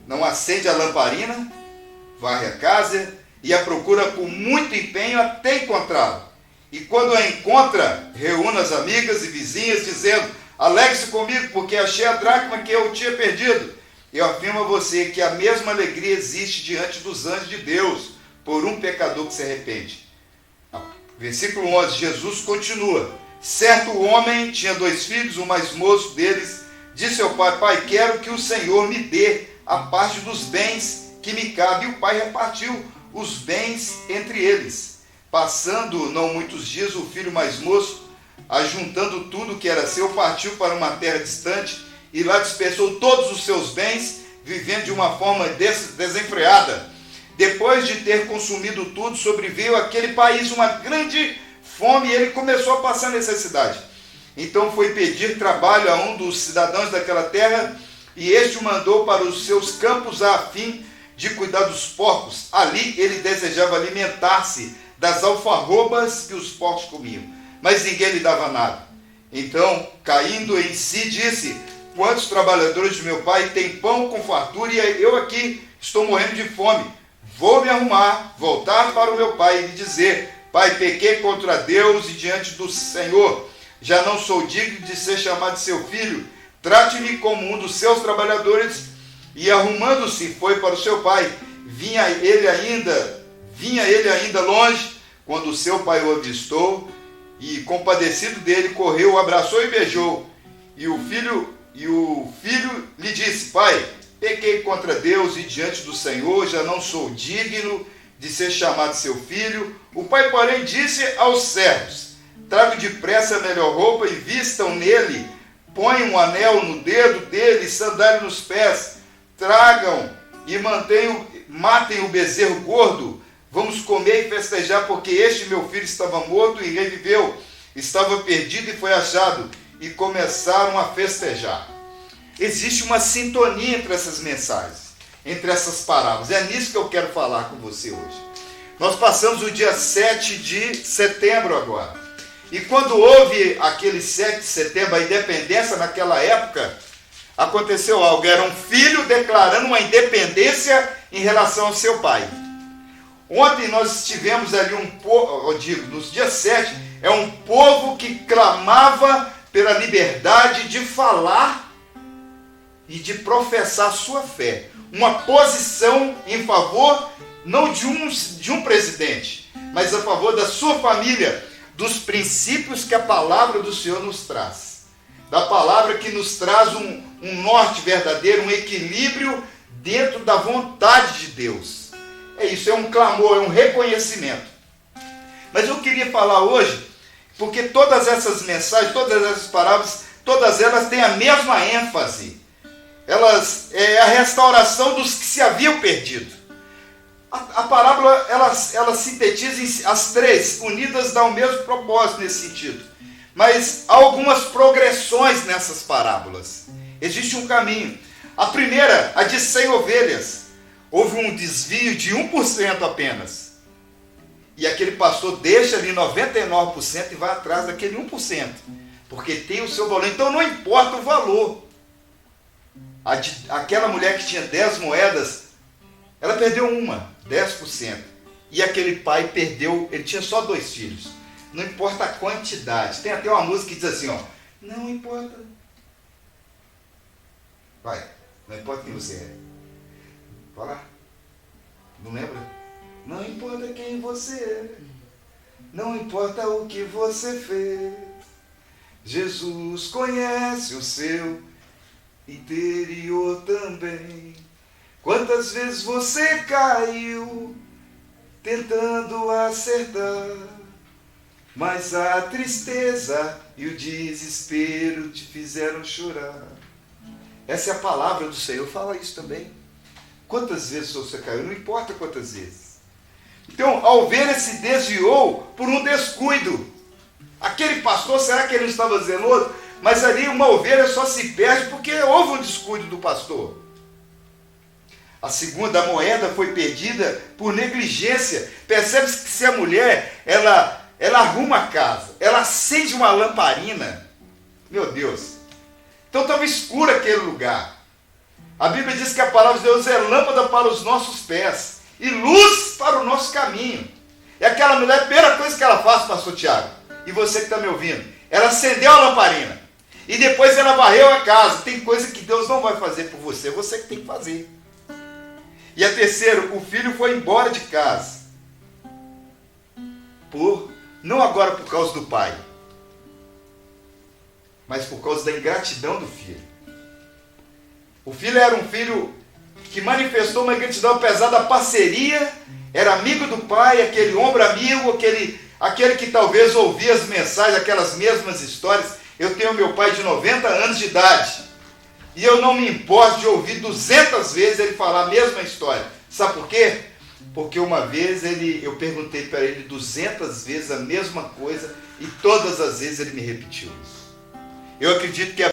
não acende a lamparina, varre a casa e a procura com muito empenho até encontrá-lo. E quando a encontra, reúne as amigas e vizinhas, dizendo: alegre-se comigo, porque achei a dracma que eu tinha perdido. Eu afirmo a você que a mesma alegria existe diante dos anjos de Deus por um pecador que se arrepende. Versículo 11, Jesus continua: certo homem tinha 2 filhos, o mais moço deles disse ao pai: pai, quero que o Senhor me dê a parte dos bens que me cabe. E o pai repartiu os bens entre eles. Passando não muitos dias, o filho mais moço, ajuntando tudo que era seu, partiu para uma terra distante e lá dispersou todos os seus bens, vivendo de uma forma desenfreada. Depois de ter consumido tudo, sobreveio àquele país uma grande fome e ele começou a passar necessidade. Então foi pedir trabalho a um dos cidadãos daquela terra, e este o mandou para os seus campos a fim de cuidar dos porcos. Ali ele desejava alimentar-se das alfarrobas que os porcos comiam, mas ninguém lhe dava nada. Então, caindo em si, disse: quantos trabalhadores de meu pai têm pão com fartura e eu aqui estou morrendo de fome? Vou me arrumar, voltar para o meu pai e lhe dizer: pai, pequei contra Deus e diante do Senhor. Já não sou digno de ser chamado seu filho. Trate-me como um dos seus trabalhadores. E arrumando-se, foi para o seu pai. Vinha ele ainda longe, quando o seu pai o avistou, e compadecido dele, correu, o abraçou e beijou. E o filho lhe disse: pai, pequei contra Deus e diante do Senhor, já não sou digno de ser chamado seu filho. O pai, porém, disse aos servos: tragam depressa a melhor roupa e vistam nele, põem um anel no dedo dele e sandália nos pés. Tragam e matem o bezerro gordo. Vamos comer e festejar, porque este meu filho estava morto e reviveu, estava perdido e foi achado. E começaram a festejar. Existe uma sintonia entre essas mensagens, entre essas parábolas. É nisso que eu quero falar com você hoje. Nós passamos o dia 7 de setembro agora. E quando houve aquele 7 de setembro, a independência naquela época, aconteceu algo. Era um filho declarando uma independência em relação ao seu pai. Ontem nós tivemos ali um povo, nos dias 7, é um povo que clamava pela liberdade de falar e de professar sua fé. Uma posição em favor, não de um presidente, mas a favor da sua família, dos princípios que a palavra do Senhor nos traz. Da palavra que nos traz um norte verdadeiro, um equilíbrio dentro da vontade de Deus. É isso, é um clamor, é um reconhecimento. Mas eu queria falar hoje, porque todas essas mensagens, todas essas parábolas, todas elas têm a mesma ênfase. Elas é a restauração dos que se haviam perdido. A parábola, ela sintetiza as três, unidas dá o mesmo propósito nesse sentido. Mas há algumas progressões nessas parábolas. Existe um caminho. A primeira, a de 100 ovelhas. Houve um desvio de 1% apenas. E aquele pastor deixa ali 99% e vai atrás daquele 1%. Porque tem o seu valor. Então não importa o valor. Aquela mulher que tinha 10 moedas, ela perdeu 10%. E aquele pai perdeu, ele tinha só 2 filhos. Não importa a quantidade. Tem até uma música que diz assim, ó. Não importa. Vai. Não importa quem você é. Vai lá. Não lembra? Não importa quem você é. Não importa o que você fez. Jesus conhece o seu interior também. Quantas vezes você caiu tentando acertar, mas a tristeza e o desespero te fizeram chorar. Essa é a palavra do Senhor, fala isso também. Quantas vezes você caiu, não importa quantas vezes. Então, a ovelha se desviou por um descuido. Aquele pastor, será que ele não estava zeloso? Mas ali uma ovelha só se perde porque houve um descuido do pastor. A segunda moeda foi perdida por negligência. Percebe-se que se a mulher, ela arruma a casa, ela acende uma lamparina. Meu Deus. Então estava escuro aquele lugar. A Bíblia diz que a palavra de Deus é lâmpada para os nossos pés e luz para o nosso caminho. É aquela mulher, a primeira coisa que ela faz, pastor Tiago, e você que está me ouvindo, ela acendeu a lamparina e depois ela varreu a casa. Tem coisa que Deus não vai fazer por você, você que tem que fazer. E a terceira, o filho foi embora de casa. Não agora por causa do pai, mas por causa da ingratidão do filho. O filho era um filho que manifestou uma ingratidão apesar da parceria, era amigo do pai, aquele ombro amigo, aquele que talvez ouvia as mensagens, aquelas mesmas histórias. Eu tenho meu pai de 90 anos de idade, e eu não me importo de ouvir 200 vezes ele falar a mesma história. Sabe por quê? Porque uma vez eu perguntei para ele 200 vezes a mesma coisa, e todas as vezes ele me repetiu isso. Eu acredito que